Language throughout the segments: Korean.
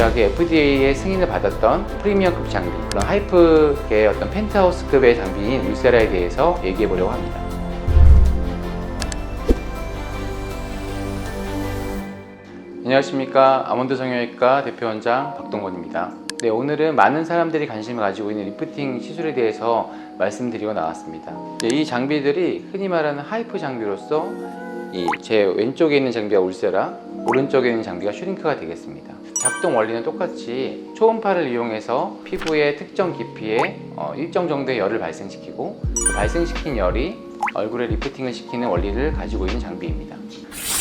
정확하게 FDA의 승인을 받았던 프리미엄급 장비, 그런 하이프의 어떤 펜트하우스급의 장비인 울세라에 대해서 얘기해 보려고 합니다. 안녕하십니까. 아몬드 성형외과 대표원장 박동건입니다. 네, 오늘은 많은 사람들이 관심을 가지고 있는 리프팅 시술에 대해서 말씀드리고 나왔습니다. 네, 이 장비들이 흔히 말하는 하이프 장비로서 제 왼쪽에 있는 장비가 울세라, 오른쪽에 있는 장비가 슈링크가 되겠습니다. 작동 원리는 똑같이 초음파를 이용해서 피부의 특정 깊이에 일정 정도의 열을 발생시키고, 그 발생시킨 열이 얼굴에 리프팅을 시키는 원리를 가지고 있는 장비입니다.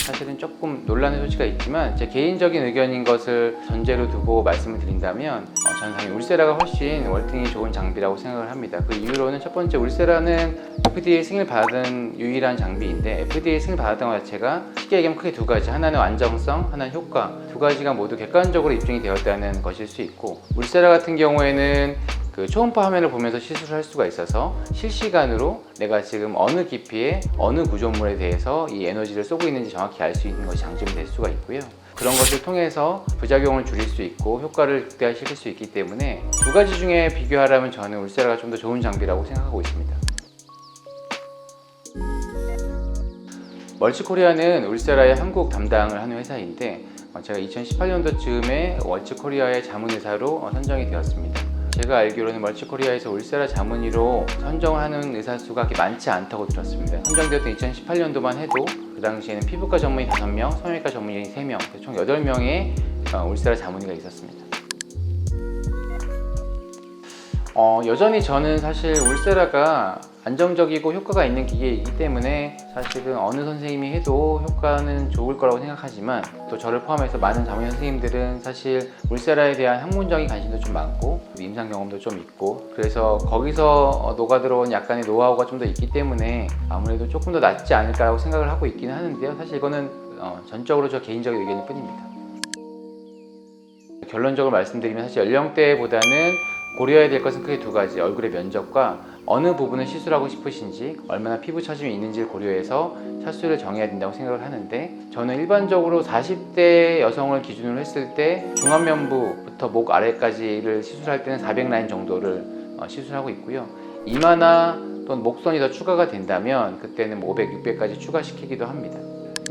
사실은 조금 논란의 소지가 있지만 제 개인적인 의견인 것을 전제로 두고 말씀을 드린다면 저는 당연히 울세라가 훨씬 월등히 좋은 장비라고 생각을 합니다. 그 이유로는 첫 번째, 울세라는 FDA 승인을 받은 유일한 장비인데, FDA 승인을 받았던 것 자체가 쉽게 얘기하면 크게 두 가지, 하나는 안정성, 하나는 효과, 두 가지가 모두 객관적으로 입증이 되었다는 것일 수 있고, 울세라 같은 경우에는 그 초음파 화면을 보면서 시술을 할 수가 있어서 실시간으로 내가 지금 어느 깊이에 어느 구조물에 대해서 이 에너지를 쏘고 있는지 정확히 알 수 있는 것이 장점이 될 수가 있고요. 그런 것을 통해서 부작용을 줄일 수 있고 효과를 극대화시킬 수 있기 때문에 두 가지 중에 비교하라면 저는 울세라가 좀 더 좋은 장비라고 생각하고 있습니다. 멀치코리아는 울세라의 한국 담당을 하는 회사인데, 제가 2018년도쯤에 멀치코리아의 자문의사로 선정이 되었습니다. 제가 알기로는 멀치코리아에서 울세라 자문의로 선정을 하는 의사 수가 그렇게 많지 않다고 들었습니다. 선정되었던 2018년도만 해도 그 당시에는 피부과 전문의 5명, 성형외과 전문의 3명, 총 8명의 울세라 자문의가 있었습니다. 여전히 저는 사실 울세라가 안정적이고 효과가 있는 기계이기 때문에 사실은 어느 선생님이 해도 효과는 좋을 거라고 생각하지만, 또 저를 포함해서 많은 자문의 선생님들은 사실 울세라에 대한 학문적인 관심도 좀 많고 임상 경험도 좀 있고, 그래서 거기서 녹아들어온 약간의 노하우가 좀 더 있기 때문에 아무래도 조금 더 낫지 않을까라고 생각을 하고 있기는 하는데요. 사실 이거는 전적으로 저 개인적인 의견일 뿐입니다. 결론적으로 말씀드리면 사실 연령대보다는 고려해야 될 것은 크게 두 가지, 얼굴의 면적과 어느 부분을 시술하고 싶으신지, 얼마나 피부 처짐이 있는지를 고려해서 샷수를 정해야 된다고 생각을 하는데, 저는 일반적으로 40대 여성을 기준으로 했을 때 중안면부부터 목 아래까지를 시술할 때는 400라인 정도를 시술하고 있고요. 이마나 또는 목선이 더 추가가 된다면 그때는 500, 600까지 추가시키기도 합니다.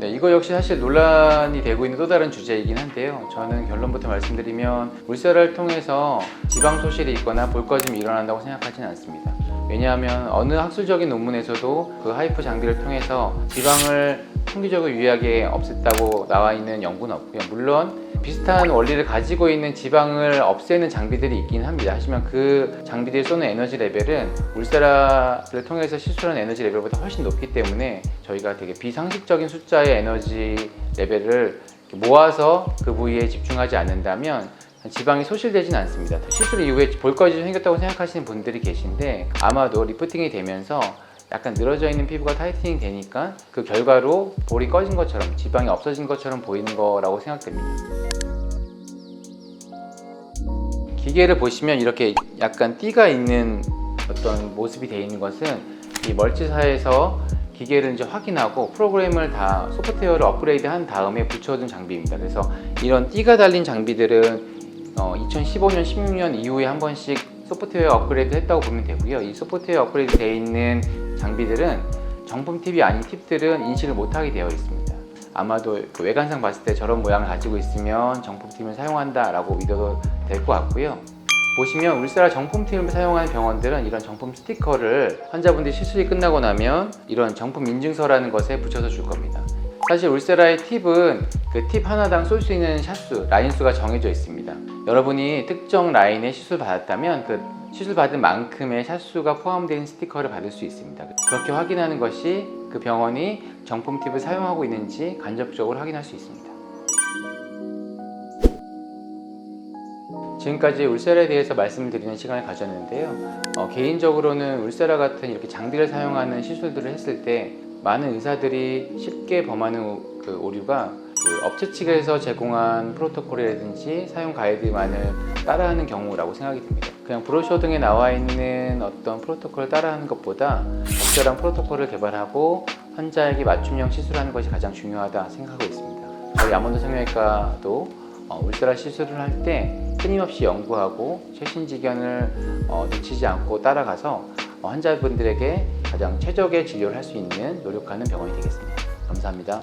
네, 이거 역시 사실 논란이 되고 있는 또 다른 주제이긴 한데요. 저는 결론부터 말씀드리면 울세라를 통해서 지방 소실이 있거나 볼거짐이 일어난다고 생각하지는 않습니다. 왜냐하면 어느 학술적인 논문에서도 그 하이프 장비를 통해서 지방을 평균적으로 유의하게 없앴다고 나와 있는 연구는 없고요. 물론 비슷한 원리를 가지고 있는 지방을 없애는 장비들이 있긴 합니다. 하지만 그 장비들이 쏘는 에너지 레벨은 울세라를 통해서 시술하는 에너지 레벨보다 훨씬 높기 때문에 저희가 되게 비상식적인 숫자의 에너지 레벨을 모아서 그 부위에 집중하지 않는다면 지방이 소실되지는 않습니다. 시술 이후에 볼거짐이 생겼다고 생각하시는 분들이 계신데, 아마도 리프팅이 되면서 약간 늘어져 있는 피부가 타이트닝 되니까 그 결과로 볼이 꺼진 것처럼, 지방이 없어진 것처럼 보이는 거라고 생각됩니다. 기계를 보시면 이렇게 약간 띠가 있는 어떤 모습이 되어 있는 것은 이 멀치사에서 기계를 이제 확인하고 프로그램을 다 소프트웨어를 업그레이드 한 다음에 붙여둔 장비입니다. 그래서 이런 띠가 달린 장비들은 2015년, 16년 이후에 한 번씩 소프트웨어 업그레이드 했다고 보면 되고요. 이 소프트웨어 업그레이드 되어 있는 장비들은 정품 팁이 아닌 팁들은 인식을 못하게 되어 있습니다. 아마도 그 외관상 봤을 때 저런 모양을 가지고 있으면 정품 팁을 사용한다 라고 믿어도 될 것 같고요. 보시면 울세라 정품 팁을 사용하는 병원들은 이런 정품 스티커를 환자분들이 시술이 끝나고 나면 이런 정품 인증서라는 것에 붙여서 줄 겁니다. 사실 울세라의 팁은 그 팁 하나당 쏠 수 있는 샷수, 라인 수가 정해져 있습니다. 여러분이 특정 라인에 시술 받았다면 그 시술 받은 만큼의 샷수가 포함된 스티커를 받을 수 있습니다. 그렇게 확인하는 것이 그 병원이 정품 팁을 사용하고 있는지 간접적으로 확인할 수 있습니다. 지금까지 울세라에 대해서 말씀을 드리는 시간을 가졌는데요. 개인적으로는 울세라 같은 이렇게 장비를 사용하는 시술들을 했을 때 많은 의사들이 쉽게 범하는 그 오류가 그 업체 측에서 제공한 프로토콜이라든지 사용 가이드만을 따라하는 경우라고 생각이 듭니다. 그냥 브로셔 등에 나와 있는 어떤 프로토콜을 따라하는 것보다 적절한 프로토콜을 개발하고 환자에게 맞춤형 시술하는 것이 가장 중요하다 생각하고 있습니다. 저희 아몬드 성형외과도 울세라 시술을 할 때 끊임없이 연구하고 최신 지견을 놓치지 않고 따라가서 환자분들에게 가장 최적의 진료를 할 수 있는 노력하는 병원이 되겠습니다. 감사합니다.